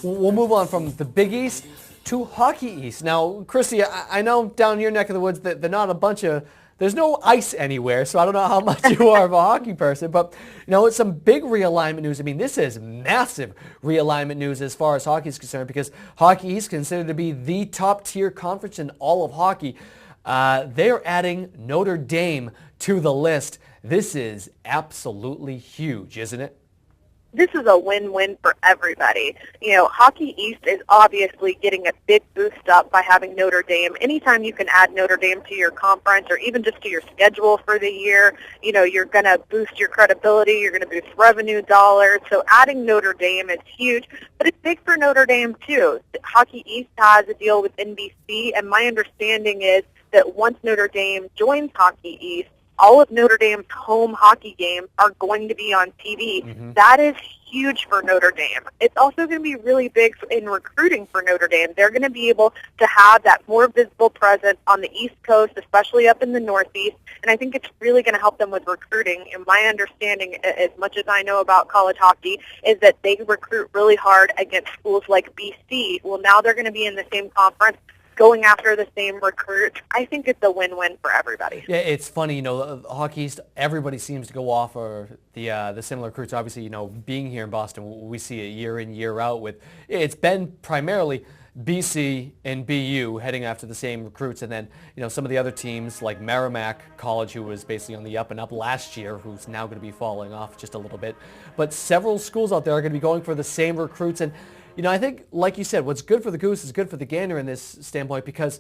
We'll move on from the Big East to Hockey East. Now, Kristi, I know down your neck of the woods that there's no ice anywhere, so I don't know how much you are of a hockey person, but it's some big realignment news. I mean, this is massive realignment news as far as hockey is concerned, because Hockey East is considered to be the top tier conference in all of hockey. They're adding Notre Dame to the list. This is absolutely huge, isn't it? This is a win-win for everybody. Hockey East is obviously getting a big boost up by having Notre Dame. Anytime you can add Notre Dame to your conference or even just to your schedule for the year, you're going to boost your credibility, you're going to boost revenue dollars. So adding Notre Dame is huge, but it's big for Notre Dame too. Hockey East has a deal with NBC, and my understanding is that once Notre Dame joins Hockey East, all of Notre Dame's home hockey games are going to be on TV. Mm-hmm. That is huge for Notre Dame. It's also going to be really big in recruiting for Notre Dame. They're going to be able to have that more visible presence on the East Coast, especially up in the Northeast, and I think it's really going to help them with recruiting. And my understanding, as much as I know about college hockey, is that they recruit really hard against schools like BC. Well, now they're going to be in the same conference, going after the same recruits. I think it's a win-win for everybody. Yeah, it's funny, Hockey East, everybody seems to go off of the similar recruits. Obviously, being here in Boston, we see it year in, year out it's been primarily BC and BU heading after the same recruits, and then, some of the other teams like Merrimack College, who was basically on the up and up last year, who's now going to be falling off just a little bit. But several schools out there are going to be going for the same recruits, and I think, like you said, what's good for the goose is good for the gander in this standpoint, because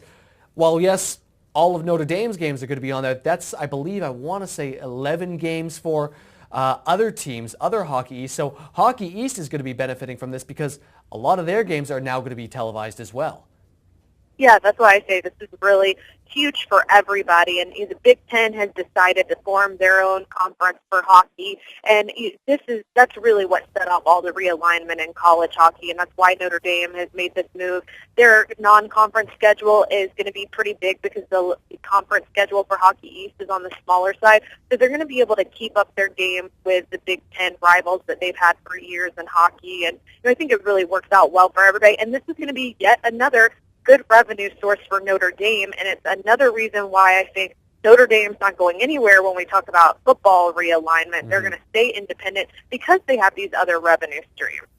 while, yes, all of Notre Dame's games are going to be on there, that's, I want to say 11 games for other teams, other Hockey East. So Hockey East is going to be benefiting from this because a lot of their games are now going to be televised as well. Yeah, that's why I say this is really huge for everybody. And the Big Ten has decided to form their own conference for hockey, and that's really what set up all the realignment in college hockey, and that's why Notre Dame has made this move. Their non-conference schedule is going to be pretty big because the conference schedule for Hockey East is on the smaller side, so they're going to be able to keep up their game with the Big Ten rivals that they've had for years in hockey, and I think it really works out well for everybody. And this is going to be yet another good revenue source for Notre Dame, and it's another reason why I think Notre Dame's not going anywhere when we talk about football realignment. Mm-hmm. They're going to stay independent because they have these other revenue streams.